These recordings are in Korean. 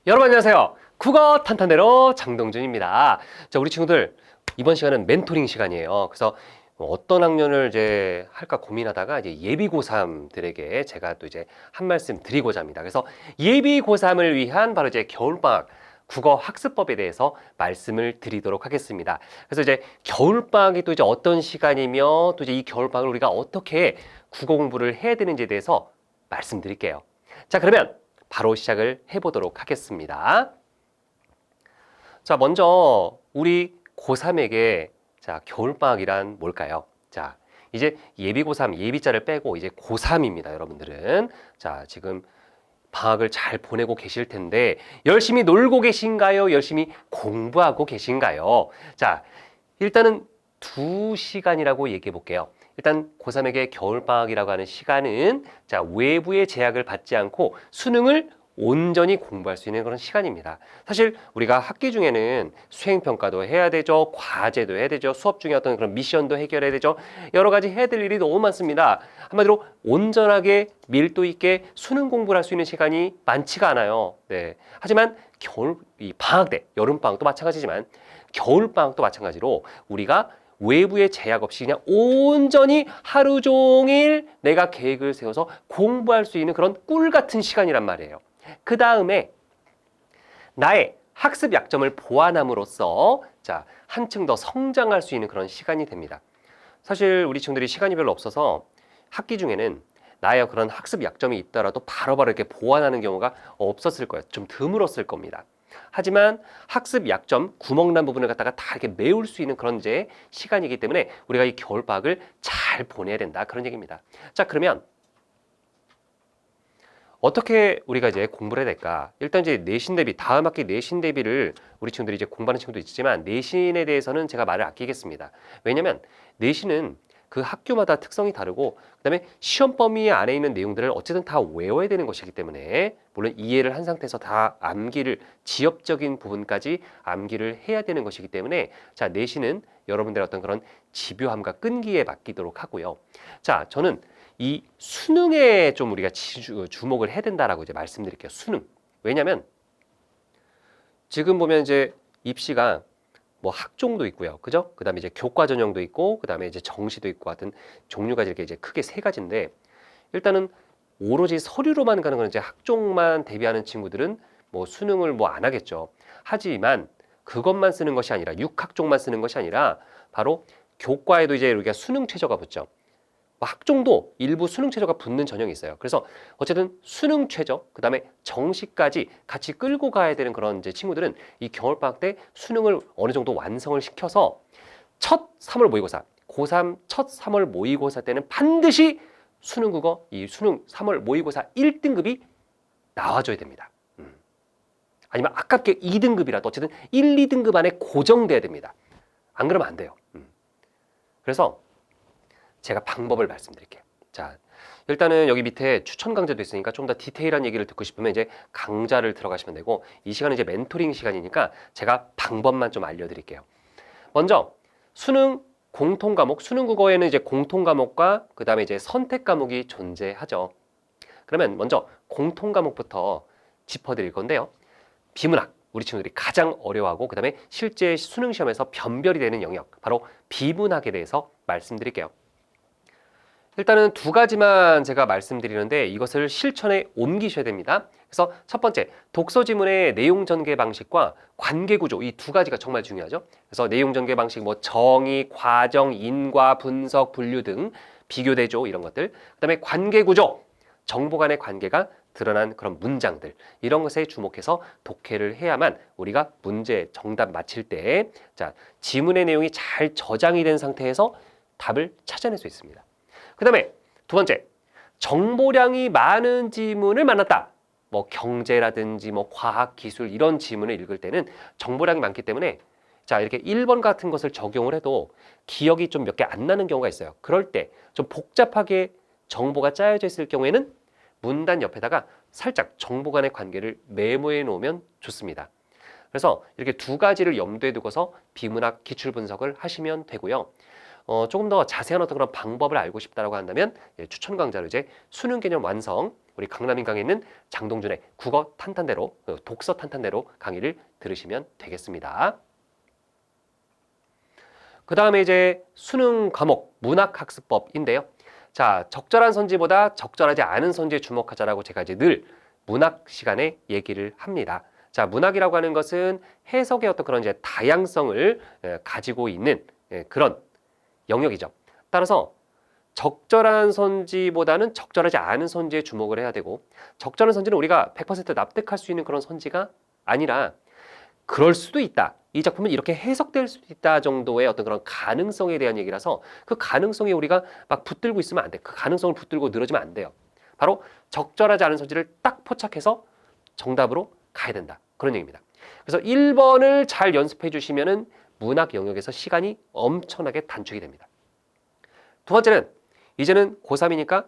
여러분 안녕하세요. 국어 탄탄대로 장동준입니다. 자, 우리 친구들 이번 시간은 멘토링 시간이에요. 그래서 어떤 학년을 이제 할까 고민하다가 이제 예비 고3들에게 제가 또 이제 한 말씀 드리고자 합니다. 그래서 예비 고3을 위한 바로 이제 겨울방학 국어 학습법에 대해서 말씀을 드리도록 하겠습니다. 그래서 이제 겨울방학이 또 이제 어떤 시간이며 또 이제 이 겨울방학을 우리가 어떻게 국어 공부를 해야 되는지에 대해서 말씀드릴게요. 자, 그러면 바로 시작을 해보도록 하겠습니다. 자, 먼저 우리 고3에게 자, 겨울방학이란 뭘까요? 자, 이제 예비 고3, 예비자를 빼고 이제 고3입니다, 여러분들은. 자, 지금 방학을 잘 보내고 계실 텐데 열심히 놀고 계신가요? 열심히 공부하고 계신가요? 자, 일단은 2시간이라고 얘기해 볼게요. 일단 고3에게 겨울방학이라고 하는 시간은 자, 외부의 제약을 받지 않고 수능을 온전히 공부할 수 있는 그런 시간입니다. 사실 우리가 학기 중에는 수행평가도 해야 되죠. 과제도 해야 되죠. 수업 중에 어떤 그런 미션도 해결해야 되죠. 여러 가지 해야 될 일이 너무 많습니다. 한마디로 온전하게 밀도 있게 수능 공부를 할 수 있는 시간이 많지가 않아요. 네. 하지만 겨울, 이 방학 때, 여름방학도 마찬가지지만 겨울방학도 마찬가지로 우리가 외부의 제약 없이 그냥 온전히 하루 종일 내가 계획을 세워서 공부할 수 있는 그런 꿀 같은 시간이란 말이에요. 그 다음에 나의 학습 약점을 보완함으로써 자, 한층 더 성장할 수 있는 그런 시간이 됩니다. 사실 우리 친구들이 시간이 별로 없어서 학기 중에는 나의 그런 학습 약점이 있더라도 바로바로 이렇게 보완하는 경우가 없었을 거예요. 좀 드물었을 겁니다. 하지만 학습 약점, 구멍난 부분을 갖다가 다 이렇게 메울 수 있는 그런 이제 시간이기 때문에 우리가 이 겨울방학을 잘 보내야 된다. 그런 얘기입니다. 자, 그러면 어떻게 우리가 이제 공부를 해야 될까? 일단 이제 내신 대비, 다음 학기 내신 대비를 우리 친구들이 이제 공부하는 친구도 있지만 내신에 대해서는 제가 말을 아끼겠습니다. 왜냐면 내신은 그 학교마다 특성이 다르고 그다음에 시험 범위 안에 있는 내용들을 어쨌든 다 외워야 되는 것이기 때문에 물론 이해를 한 상태에서 다 암기를 지엽적인 부분까지 암기를 해야 되는 것이기 때문에 자, 내신은 여러분들의 어떤 그런 집요함과 끈기에 맡기도록 하고요. 자, 저는 이 수능에 좀 우리가 주목을 해야 된다라고 이제 말씀드릴게요. 수능. 왜냐면 지금 보면 이제 입시가 뭐 학종도 있고요. 그죠? 그다음에 이제 교과 전형도 있고 그다음에 이제 정시도 있고 하여튼 종류가 이렇게 이제 크게 세 가지인데 일단은 오로지 서류로만 가는 건 이제 학종만 대비하는 친구들은 뭐 수능을 뭐 안 하겠죠. 하지만 그것만 쓰는 것이 아니라 육학종만 쓰는 것이 아니라 바로 교과에도 이제 우리가 수능 최저가 붙죠. 학종도 일부 수능 최저가 붙는 전형이 있어요. 그래서 어쨌든 수능 최저, 그 다음에 정시까지 같이 끌고 가야 되는 그런 이제 친구들은 이 겨울방학 때 수능을 어느 정도 완성을 시켜서 첫 3월 모의고사, 고3 첫 3월 모의고사 때는 반드시 수능 국어, 이 수능 3월 모의고사 1등급이 나와줘야 됩니다. 아니면 아깝게 2등급이라도 어쨌든 1, 2등급 안에 고정돼야 됩니다. 안 그러면 안 돼요. 그래서 제가 방법을 말씀드릴게요. 자, 일단은 여기 밑에 추천 강좌도 있으니까 좀 더 디테일한 얘기를 듣고 싶으면 이제 강좌를 들어가시면 되고 이 시간은 이제 멘토링 시간이니까 제가 방법만 좀 알려드릴게요. 먼저 수능 공통 과목, 수능 국어에는 이제 공통 과목과 그 다음에 이제 선택 과목이 존재하죠. 그러면 먼저 공통 과목부터 짚어드릴 건데요. 비문학, 우리 친구들이 가장 어려워하고 그 다음에 실제 수능 시험에서 변별이 되는 영역, 바로 비문학에 대해서 말씀드릴게요. 일단은 두 가지만 제가 말씀드리는데 이것을 실천에 옮기셔야 됩니다. 그래서 첫 번째, 독서 지문의 내용 전개 방식과 관계 구조, 이 두 가지가 정말 중요하죠. 그래서 내용 전개 방식, 뭐 정의, 과정, 인과, 분석, 분류 등 비교 대조 이런 것들. 그다음에 관계 구조, 정보 간의 관계가 드러난 그런 문장들 이런 것에 주목해서 독해를 해야만 우리가 문제 정답 맞힐 때 자, 지문의 내용이 잘 저장이 된 상태에서 답을 찾아낼 수 있습니다. 그 다음에 두 번째, 정보량이 많은 지문을 만났다. 뭐 경제라든지 뭐 과학, 기술 이런 지문을 읽을 때는 정보량이 많기 때문에 자, 이렇게 1번 같은 것을 적용을 해도 기억이 좀 몇 개 안 나는 경우가 있어요. 그럴 때 좀 복잡하게 정보가 짜여져 있을 경우에는 문단 옆에다가 살짝 정보 간의 관계를 메모해 놓으면 좋습니다. 그래서 이렇게 두 가지를 염두에 두고서 비문학 기출 분석을 하시면 되고요. 조금 더 자세한 어떤 그런 방법을 알고 싶다라고 한다면 추천 강좌로 이제 수능 개념 완성, 우리 강남인강에 있는 장동준의 국어 탄탄대로, 독서 탄탄대로 강의를 들으시면 되겠습니다. 그 다음에 이제 수능 과목 문학학습법인데요. 자, 적절한 선지보다 적절하지 않은 선지에 주목하자라고 제가 이제 늘 문학 시간에 얘기를 합니다. 자, 문학이라고 하는 것은 해석의 어떤 그런 이제 다양성을 가지고 있는 그런 영역이죠. 따라서 적절한 선지보다는 적절하지 않은 선지에 주목을 해야 되고, 적절한 선지는 우리가 100% 납득할 수 있는 그런 선지가 아니라 그럴 수도 있다. 이 작품은 이렇게 해석될 수도 있다 정도의 어떤 그런 가능성에 대한 얘기라서 그 가능성에 우리가 막 붙들고 있으면 안 돼. 그 가능성을 붙들고 늘어지면 안 돼요. 바로 적절하지 않은 선지를 딱 포착해서 정답으로 가야 된다. 그런 얘기입니다. 그래서 1번을 잘 연습해 주시면은 문학 영역에서 시간이 엄청나게 단축이 됩니다. 두 번째는 이제는 고3이니까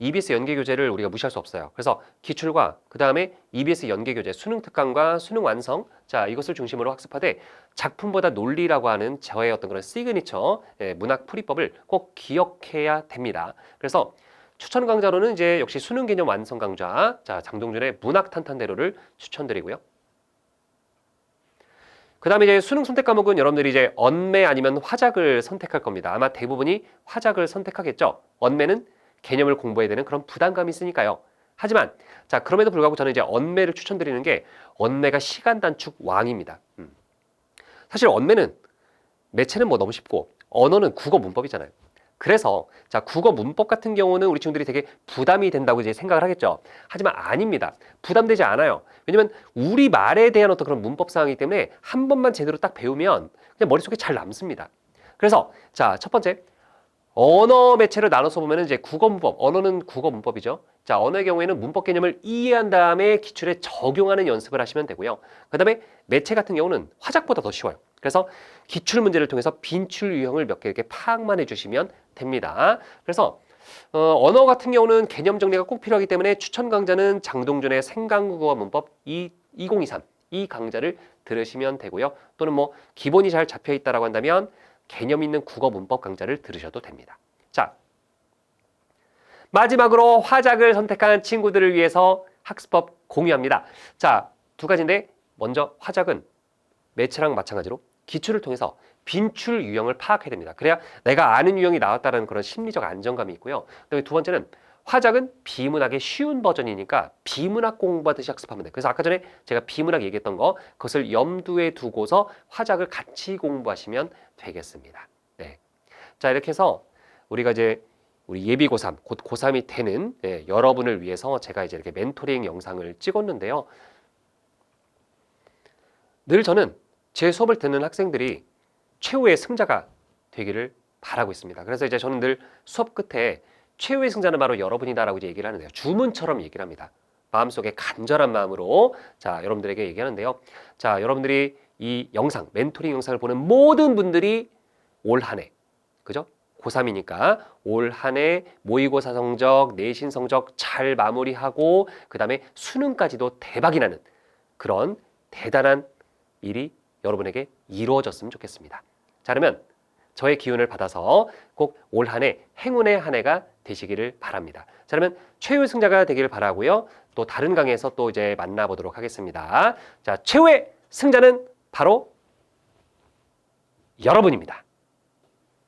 EBS 연계교재를 우리가 무시할 수 없어요. 그래서 기출과 그 다음에 EBS 연계교재, 수능 특강과 수능 완성, 자 이것을 중심으로 학습하되 작품보다 논리라고 하는 저의 어떤 그런 시그니처 문학 풀이법을 꼭 기억해야 됩니다. 그래서 추천 강좌로는 이제 역시 수능 개념 완성 강좌, 자 장동준의 문학 탄탄대로를 추천드리고요. 그 다음에 이제 수능 선택 과목은 여러분들이 이제 언매 아니면 화작을 선택할 겁니다. 아마 대부분이 화작을 선택하겠죠. 언매는 개념을 공부해야 되는 그런 부담감이 있으니까요. 하지만 자 그럼에도 불구하고 저는 이제 언매를 추천드리는 게 언매가 시간 단축 왕입니다. 사실 언매는 매체는 뭐 너무 쉽고 언어는 국어 문법이잖아요. 그래서 자 국어 문법 같은 경우는 우리 친구들이 되게 부담이 된다고 이제 생각을 하겠죠. 하지만 아닙니다. 부담되지 않아요. 왜냐면 우리 말에 대한 어떤 그런 문법 사항이기 때문에 한 번만 제대로 딱 배우면 그냥 머릿속에 잘 남습니다. 그래서 자 첫 번째 언어 매체를 나눠서 보면 이제 국어 문법, 언어는 국어 문법이죠. 자, 언어의 경우에는 문법 개념을 이해한 다음에 기출에 적용하는 연습을 하시면 되고요. 그 다음에 매체 같은 경우는 화작보다 더 쉬워요. 그래서 기출 문제를 통해서 빈출 유형을 몇 개 이렇게 파악만 해주시면 됩니다. 그래서 언어 같은 경우는 개념 정리가 꼭 필요하기 때문에 추천 강좌는 장동준의 생강국어 문법 2023 이 강좌를 들으시면 되고요. 또는 뭐 기본이 잘 잡혀 있다라고 한다면 개념 있는 국어 문법 강좌를 들으셔도 됩니다. 자, 마지막으로 화작을 선택한 친구들을 위해서 학습법 공유합니다. 자, 두 가지인데 먼저 화작은 매체랑 마찬가지로 기출을 통해서 빈출 유형을 파악해야 됩니다. 그래야 내가 아는 유형이 나왔다는 그런 심리적 안정감이 있고요. 그다음에 두 번째는 화작은 비문학의 쉬운 버전이니까 비문학 공부하듯이 학습하면 돼요. 그래서 아까 전에 제가 비문학 얘기했던 거 그것을 염두에 두고서 화작을 같이 공부하시면 되겠습니다. 네. 자 이렇게 해서 우리가 이제 우리 예비 고3, 곧 고3이 되는 여러분을 위해서 제가 이제 이렇게 멘토링 영상을 찍었는데요. 늘 저는 제 수업을 듣는 학생들이 최후의 승자가 되기를 바라고 있습니다. 그래서 이제 저는 늘 수업 끝에 최후의 승자는 바로 여러분이다라고 이제 얘기를 하는데요. 주문처럼 얘기를 합니다. 마음속에 간절한 마음으로 자 여러분들에게 얘기하는데요. 자 여러분들이 이 영상, 멘토링 영상을 보는 모든 분들이 올 한 해, 그죠? 고3이니까 올 한 해 모의고사 성적, 내신 성적 잘 마무리하고 그 다음에 수능까지도 대박이 나는 그런 대단한 일이 여러분에게 이루어졌으면 좋겠습니다. 자 그러면 저의 기운을 받아서 꼭 올 한 해 행운의 한 해가 되시기를 바랍니다. 자 그러면 최후의 승자가 되기를 바라고요. 또 다른 강의에서 또 이제 만나보도록 하겠습니다. 자 최후의 승자는 바로 여러분입니다.